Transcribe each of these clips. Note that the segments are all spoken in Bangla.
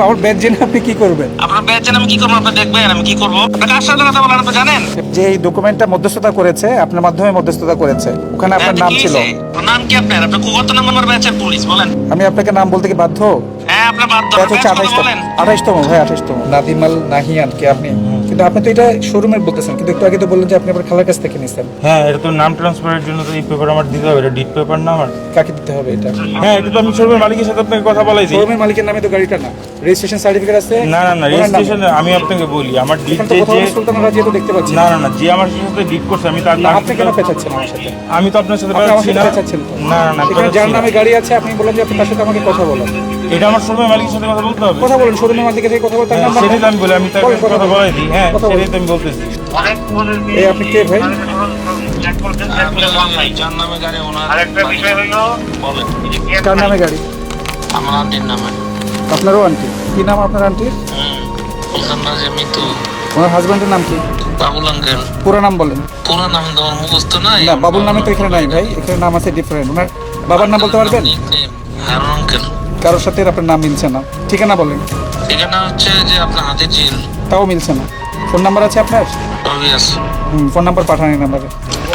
আমার ব্যাচ জেনে আপনি কি করবেন? আপনার ব্যাচ জেনে আমি কি করবো? আপনি দেখবেন আমি কি করবো? আপনার কার সাথে কথা বলেন আপনি জানেন? যে এই ডকুমেন্টটা মধ্যস্থতা করেছে, আপনার মাধ্যমে মধ্যস্থতা করেছে, ওখানে আপনার নাম ছিল। নাম কি আপনার? আপনি কত নম্বর ব্যাচের পুলিশ বলেন? আমি আপনাকে নাম বলতে কি বাধ্য? হ্যাঁ আপনি বাধ্য। ব্যাচ হচ্ছে ব্যাচ কত বলেন? 28তম ভাই, 28তম। নাদিমাল নাহিয়ান কে আপনি? কিন্তু আপনি তো এটা শোরুমের বলতেছেন, কিন্তু একটু আগে তো বললেন যে আপনি আপনার খালার কাছ থেকে নিছেন। হ্যাঁ, এটা তো নাম ট্রান্সফারের জন্য তো এই পেপার আমার দিতে হবে, এটা ডিট পেপার না আমার। কাকে দিতে হবে এটা? হ্যাঁ, এটা তো আমি শোরুমের মালিকের সাথে আপনাকে কথা বলাইছি। শোরুমের মালিকের নামে তো গাড়িটা না, রেজিস্ট্রেশন সার্টিফিকেট আছে। না না না, রেজিস্ট্রেশন আমি আপনাকে বলি, আমার ডিট এখানে তো কথা বলে সুলতান রাজিয়া তো দেখতে পাচ্ছি। না না না, যে আমার সাথে ডিট করছে আমি তার আপনি কেন পেঁচাচ্ছেন আমার সাথে? আমি তো আপনার সাথে আপনি আমার পেঁচাচ্ছি সাথে না। পেঁচাচ্ছেন তো? না না না, এখানে যার নামে গাড়ি আছে আপনি বললেন যে আপনি তার সাথে আমাকে কথা বলেন। এটা আমার শোরুমের মালিকের সাথে কথা বলতে হবে। কথা বলেন, শোরুমের মালিকের সাথে কথা বলতে হ্যাঁ, নাম্বার সেটাই তো আমি বলি, আমি তার বলেন, কথা বলাই দিই। হ্যাঁ, কথা সেটাই বলেন। তো আমি বলতেছি। এই আপনি কে ভাই? যার নামে গাড়ি ওনার আরেকটা বিষয় হলো বলেন। কার নামে গাড়ি? আমার আন্টির নামে। আপনারও আন্টি? কি নাম আপনার আন্টির? সুলতান রাজিয়া মিতু। ওনার হাজবেন্ডের নাম কি? বাবুল আঙ্কেল। পুরো নাম বলেন। পুরো নাম তো আমার মুখস্থ নাই। না, বাবুল নামে তো এখানে নাই ভাই, এখানে নাম আছে ডিফারেন্ট। ওনার বাবার নাম বলতে পারবেন? হারুন আঙ্কেল। কারোর সাথে আপনার নাম মিলছে না। ঠিকানা বলেন। ঠিকানা হচ্ছে যে আপনার হাতের ঝিল। তাও মিলছে না। ফোন নাম্বার আছে আপনার? সবই আছে। ফোন নাম্বার পাঠান এই নাম্বারে।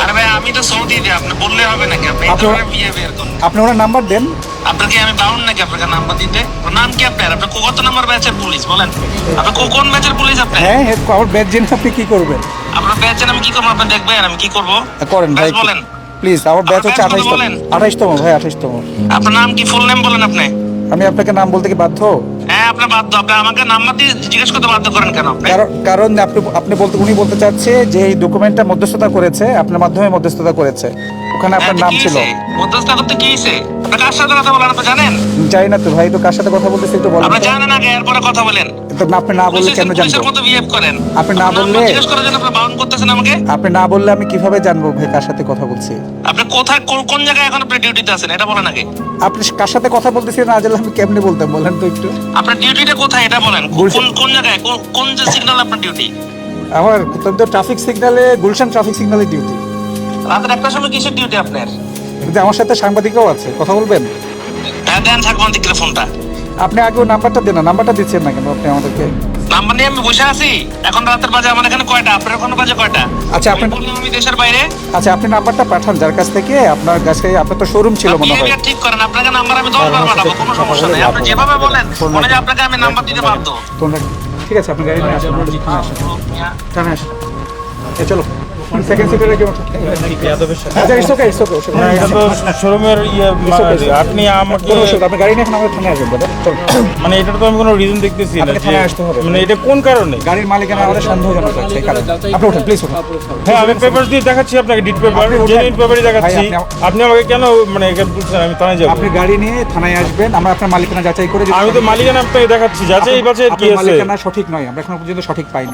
আরে ভাই আমি তো সৌদি দিই, আপনি বললে হবে নাকি? আপনি আপনি- আপনার বিহেভিয়ার করুন। আপনি ওনার নাম্বার দেন। আপনাকে আমি বাউন্ড নাকি আপনাকে নাম্বার দিতে? ওর নাম কি আপনার? আপনি কত নম্বর ব্যাচের পুলিশ বলেন? আপনি কোন ব্যাচের পুলিশ আপনি? হ্যাঁ, আমার ব্যাচ জেনে আপনি কি করবেন? আপনার ব্যাচ জেনে আমি কি করবো? আপনি দেখবেন আমি কি করবো? করেন ভাই, ব্যাচ বলেন। প্লিজ। আমার ব্যাচ হচ্ছে আপনার ব্যাচ 28তম। বলেন। 28তম ভাই, 28তম। আপনার নাম কি? ফুল নেম বলেন আপনি। আমি আপনাকে নাম বলতে কি বাধ্য? হ্যাঁ আপনি বাধ্য। আপনি আমাকে নাম্বার দিয়ে জিজ্ঞেস করতে বাধ্য করেন কেন আপনি? কারণ উনি বলতে চাচ্ছে যে এই ডকুমেন্টটা মধ্যস্থতা করেছে, আপনার মাধ্যমে মধ্যস্থতা করেছে, ওখানে আপনার নাম ছিল। মধ্যস্থতা করতে কি হয়েছে? আপনি কার সাথে কথা বলেন আপনি জানেন? জানি না তো ভাই, তো কার সাথে কথা বলতেছে একটু বলেন আপনি তো। জানেন আগে, এরপরে কথা বলেন। তো আপনি না বললে কেন পুলিশের জানবো? মতো বিহেভ করেন। আপনি না আপনার নাম্বার বললে- জিজ্ঞেস করার জন্য আপনি বাউন্ড করতেছেন আমাকে। আপনি না বললে আমি কিভাবে জানবো ভাই কার সাথে কথা বলছি? আপনি কোথায় কোন জায়গায় এখন আপনি ডিউটিতে আছেন এটা বলেন আগে। আপনি কার সাথে কথা বলতেছেন না জানলে আমি কেমনে বলতাম বলেন তো একটু। আপনার ডিউটিটা কোথায় এটা বলেন। কোন জায়গায় কোন যে সিগন্যাল আপনার ডিউটি? আমার তো ট্রাফিক সিগন্যালে, গুলশান ট্রাফিক সিগন্যালে ডিউটি। রাতের একটার সময় কিসের ডিউটি আপনার? কিন্তু আমার সাথে সাংবাদিকরাও আছে, কথা বলবেন? হ্যাঁ দেন সাংবাদিকের ফোনটা। আপনি আগেও নাম্বারটা দেন না, নাম্বারটা দিচ্ছেন না কেন আপনি আমাদেরকে? নাম্বার নিয়ে আমি বসে আছি। এখন রাতের বাজে আমার এখানে কয়টা? আপনার ওখানে বাজে কয়টা? আচ্ছা, আমি আপনি- বললাম আমি দেশের বাইরে। আচ্ছা, আপনি নাম্বারটা পাঠান যার কাছ থেকে আপনার কাছে। আপনার তো শোরুম ছিল মনে হয়। বিহেভিয়ার ঠিক করেন। আপনাকে নাম্বার আমি 10 বার পাঠাবো, কোনো সমস্যা নেই। আপনি যেভাবে বলেন মনে হয় আপনাকে আমি নাম্বার দিতে বাধ্য। ফোন রাখুন। ঠিক আছে, আপনি গাড়ি নিয়ে আসেন, আপনি এখানে আসেন। এখানে আসেন। চলো সেকেন্ড সিটারে কেমন? আচ্ছা, it's okay, it's okay. না, এটা তো শোরুমের আপনি আমাকে কোনো অসুবিধা, আপনি গাড়ি নিয়ে এখন আমাদের থানায় আসবেন দাদা। চলো। মানে এটার তো আমি কোনো রিজন দেখতেছি না আপনাকে যে থানায় আসতে হবে। মানে এটা কোন কারণে। গাড়ির মালিকানা আমাদের সন্দেহজনক লাগছে, এই কারণে। আপনি ওঠেন, প্লিজ ওঠেন। হ্যাঁ, আমি পেপার দিয়ে দেখাচ্ছি আপনাকে, ডিট পেপার, আপনি ওঠেন। জেনুইন পেপারই দেখাচ্ছি। ভাই, আপনি আমাকে কেন মানে এখানে বলছেন আমি থানায় যাবো? আপনি গাড়ি নিয়ে থানায় আসবেন, আমরা আপনার মালিকানা যাচাই করে আমি তো মালিকানা আপনাকে দেখাচ্ছি, যাচাই বাছাই কি আপনার আছে। মালিকানা সঠিক নয়, আমরা এখনো পর্যন্ত সঠিক পাইনি।